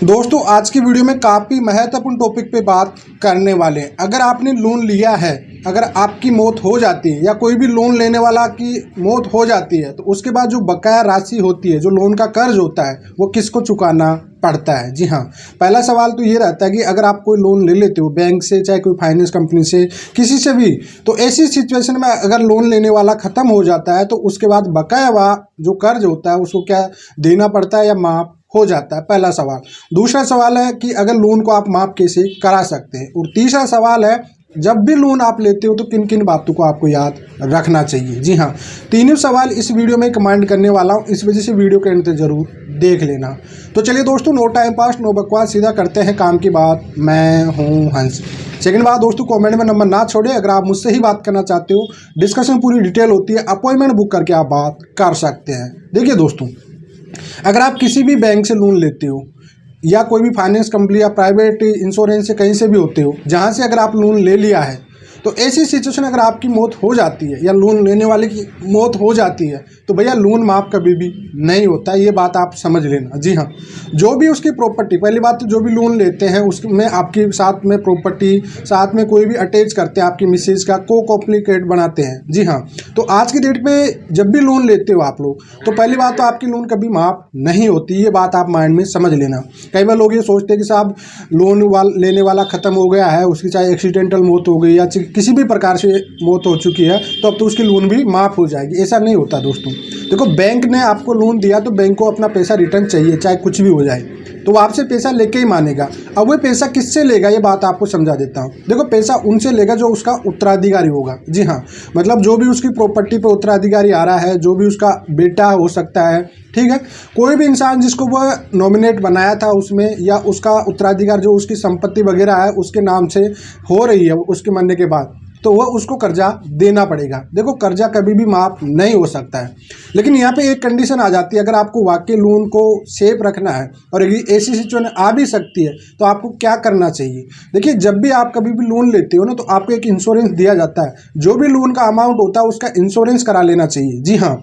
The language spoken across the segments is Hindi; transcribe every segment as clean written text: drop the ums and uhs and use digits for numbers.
दोस्तों आज की वीडियो में काफ़ी महत्वपूर्ण टॉपिक पे बात करने वाले हैं। अगर आपने लोन लिया है, अगर आपकी मौत हो जाती है या कोई भी लोन लेने वाला की मौत हो जाती है तो उसके बाद जो बकाया राशि होती है, जो लोन का कर्ज होता है, वो किसको चुकाना पड़ता है। जी हाँ, पहला सवाल तो ये रहता है कि अगर आप कोई लोन ले लेते हो बैंक से, चाहे कोई फाइनेंस कंपनी से, किसी से भी, तो ऐसी सिचुएशन में अगर लोन लेने वाला ख़त्म हो जाता है तो उसके बाद बकाया हुआ जो कर्ज होता है उसको क्या देना पड़ता है या माफ़ हो जाता है। पहला सवाल। दूसरा सवाल है कि अगर लोन को आप माफ़ कैसे करा सकते हैं। और तीसरा सवाल है, जब भी लोन आप लेते हो तो किन किन बातों को आपको याद रखना चाहिए। जी हाँ, तीनों सवाल इस वीडियो में कमेंट करने वाला हूँ, इस वजह से वीडियो के अंत तक जरूर देख लेना। तो चलिए दोस्तों, नो टाइम पास नो बकवास, सीधा करते हैं काम की बात। मैं हूँ हंस। सेकंड बात दोस्तों, कमेंट में नंबर ना छोड़े। अगर आप मुझसे ही बात करना चाहते हो, डिस्कशन पूरी डिटेल होती है, अपॉइंटमेंट बुक करके आप बात कर सकते हैं। देखिए दोस्तों, अगर आप किसी भी बैंक से लोन लेते हो या कोई भी फाइनेंस कंपनी या प्राइवेट इंश्योरेंस से कहीं से भी होते हो, जहां से अगर आप लोन ले लिया है, तो ऐसी सिचुएशन अगर आपकी मौत हो जाती है या लोन लेने वाले की मौत हो जाती है तो भैया लोन माफ़ कभी भी नहीं होता। ये बात आप समझ लेना। जी हाँ, जो भी उसकी प्रॉपर्टी, पहली बात तो जो भी लोन लेते हैं उसमें आपकी साथ में प्रॉपर्टी, साथ में कोई भी अटैच करते हैं, आपकी मिसेज का को कॉम्प्लिकेट बनाते हैं। जी हाँ, तो आज की डेट में जब भी लोन लेते हो आप लोग, तो पहली बात तो आपकी लोन कभी माफ़ नहीं होती। ये बात आप माइंड में समझ लेना। कई बार लोग ये सोचते हैं कि साहब लोन लेने वाला ख़त्म हो गया है, उसकी चाहे एक्सीडेंटल मौत हो गई या किसी भी प्रकार से मौत हो चुकी है तो अब तो उसकी लोन भी माफ़ हो जाएगी। ऐसा नहीं होता दोस्तों। देखो, बैंक ने आपको लोन दिया तो बैंक को अपना पैसा रिटर्न चाहिए, चाहे कुछ भी हो जाए, तो वो आपसे पैसा लेके ही मानेगा। अब वो पैसा किससे लेगा, ये बात आपको समझा देता हूँ। देखो, पैसा उनसे लेगा जो उसका उत्तराधिकारी होगा। जी हाँ, मतलब जो भी उसकी प्रॉपर्टी पे उत्तराधिकारी आ रहा है, जो भी उसका बेटा हो सकता है, ठीक है, कोई भी इंसान जिसको वह नॉमिनेट बनाया था उसमें, या उसका उत्तराधिकार जो उसकी संपत्ति वगैरह है उसके नाम से हो रही है उसके मरने के बाद, तो वह उसको कर्जा देना पड़ेगा। देखो, कर्जा कभी भी माफ़ नहीं हो सकता है, लेकिन यहाँ पे एक कंडीशन आ जाती है। अगर आपको वाकई लोन को सेफ रखना है और ऐसी सिचुएशन आ भी सकती है तो आपको क्या करना चाहिए। देखिए, जब भी आप कभी भी लोन लेते हो ना, तो आपको एक इंश्योरेंस दिया जाता है। जो भी लोन का अमाउंट होता है उसका इंश्योरेंस करा लेना चाहिए। जी हाँ,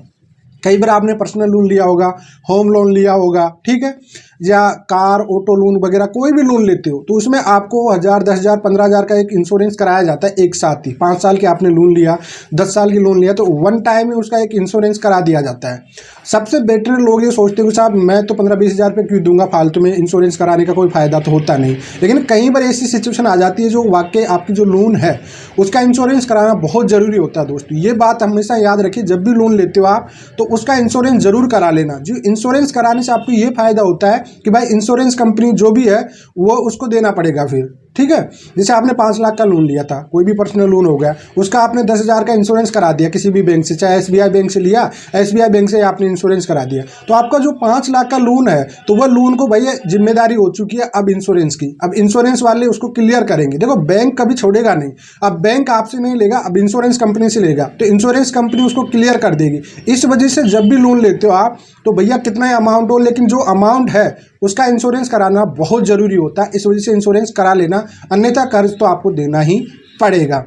कई बार आपने पर्सनल लोन लिया होगा, होम लोन लिया होगा, ठीक है, या कार ऑटो लोन वगैरह कोई भी लोन लेते हो तो उसमें आपको 1000, 10,000, 15,000 का एक इंश्योरेंस कराया जाता है एक साथ ही। 5 साल के आपने लोन लिया, 10 साल की लोन लिया, तो वन टाइम में उसका एक इंश्योरेंस करा दिया जाता है। सबसे बेटर लोग ये सोचते हैं कि साहब मैं तो 15-20 हज़ार रुपये क्यों दूंगा फालतू में, इंश्योरेंस कराने का कोई फ़ायदा तो होता नहीं। लेकिन कई बार ऐसी सिचुएशन आ जाती है जो वाकई आपकी जो लोन है उसका इंश्योरेंस कराना बहुत ज़रूरी होता है। दोस्तों, ये बात हमेशा याद रखिए, जब भी लोन लेते हो आप तो उसका इंश्योरेंस जरूर करा लेना। जो इंश्योरेंस कराने से आपको ये फायदा होता है कि भाई इंश्योरेंस कंपनी जो भी है वो उसको देना पड़ेगा फिर, ठीक है। जैसे आपने 5 लाख का लोन लिया था, कोई भी पर्सनल लोन हो गया, उसका आपने 10,000 का इंश्योरेंस करा दिया किसी भी बैंक से, चाहे एसबीआई बैंक से लिया, एसबीआई बैंक से आपने इंश्योरेंस करा दिया, तो आपका जो 5 लाख का लोन है तो वह लोन को भैया जिम्मेदारी हो चुकी है अब इंश्योरेंस की। अब इंश्योरेंस वाले उसको क्लियर करेंगे। देखो, बैंक कभी छोड़ेगा नहीं। अब बैंक आपसे नहीं लेगा, अब इंश्योरेंस कंपनी से लेगा, तो इंश्योरेंस कंपनी उसको क्लियर कर देगी। इस वजह से जब भी लोन लेते हो आप, तो भैया कितना अमाउंट हो, लेकिन जो अमाउंट है उसका इंश्योरेंस कराना बहुत ज़रूरी होता है। इस वजह से इंश्योरेंस करा लेना, अन्यथा कर्ज तो आपको देना ही पड़ेगा।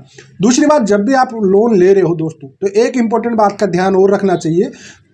दूसरी बात, जब भी आप लोन ले रहे हो दोस्तों, तो एक इंपॉर्टेंट बात का ध्यान और रखना चाहिए,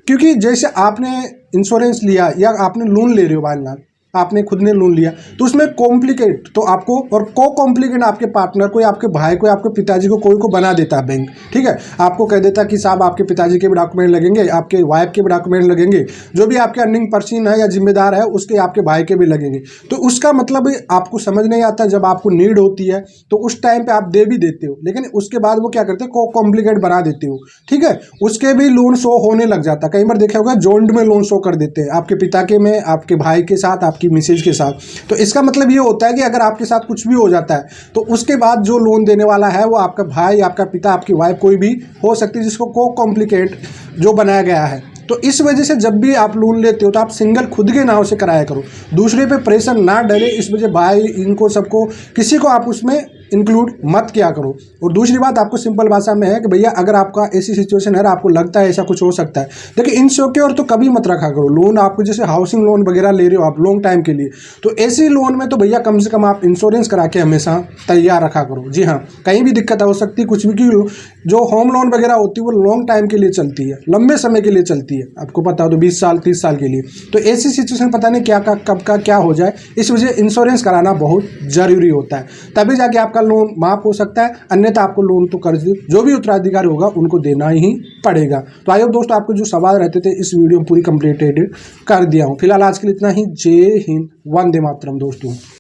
क्योंकि जैसे आपने इंश्योरेंस लिया या आपने लोन ले रहे हो, मान लो आपने खुद ने लोन लिया, तो उसमें कॉम्प्लिकेट तो आपको और को कॉम्प्लिकेट आपके पार्टनर को, आपके भाई को, आपके पिताजी को, कोई को बना देता है बैंक, ठीक है। आपको कह देता है कि साहब आपके पिताजी के भी डॉक्यूमेंट लगेंगे, आपके वाइफ के भी डॉक्यूमेंट लगेंगे, जो भी आपके अर्निंग पर्सन है या जिम्मेदार है उसके आपके भाई के भी लगेंगे। तो उसका मतलब आपको समझ नहीं आता, जब आपको नीड होती है तो उस टाइम पर आप दे भी देते हो, लेकिन उसके बाद वो क्या करते हैं, को कॉम्प्लिकेट बना देते हो, ठीक है। उसके भी लोन शो होने लग जाता है। कई बार देखा होगा जॉइंट में लोन शो कर देते हैं, आपके पिता के में, आपके भाई के साथ, की मिसेज के साथ। तो इसका मतलब ये होता है कि अगर आपके साथ कुछ भी हो जाता है तो उसके बाद जो लोन देने वाला है वो आपका भाई, आपका पिता, आपकी वाइफ, कोई भी हो सकती है, जिसको को कॉम्प्लिकेट जो बनाया गया है। तो इस वजह से जब भी आप लोन लेते हो तो आप सिंगल खुद के नाम से कराया करो, दूसरे पे प्रेशर ना डले। इस वजह भाई, इनको सबको, किसी को आप उसमें इंक्लूड मत किया करो। और दूसरी बात आपको सिंपल भाषा में है कि भैया अगर आपका ऐसी सिचुएशन है, आपको लगता है ऐसा कुछ हो सकता है, देखिए इनसिक्योर तो कभी मत रखा करो। लोन आपको जैसे हाउसिंग लोन वगैरह ले रहे हो आप लॉन्ग टाइम के लिए, तो ऐसी लोन में तो भैया कम से कम आप इंश्योरेंस करा के हमेशा तैयार रखा करो। जी हाँ, कहीं भी दिक्कत हो सकती है कुछ भी, की जो होम लोन वगैरह होती है वो लॉन्ग टाइम के लिए चलती है, लंबे समय के लिए चलती है। है, आपको पता हो तो 20 साल 30 साल के लिए। तो ऐसी सिचुएशन पता नहीं क्या कब का क्या हो जाए, इस वजह इंश्योरेंस कराना बहुत ज़रूरी होता है, तभी जाके आपका लोन माफ़ हो सकता है, अन्यथा आपको लोन तो कर्ज जो भी उत्तराधिकारी होगा उनको देना ही पड़ेगा। तो आई होप दोस्तों आपको जो सवाल रहते थे इस वीडियो में पूरी कंप्लीटेड कर दिया हूँ। फिलहाल आज के लिए इतना ही। जय हिंद, वंदे मातरम दोस्तों।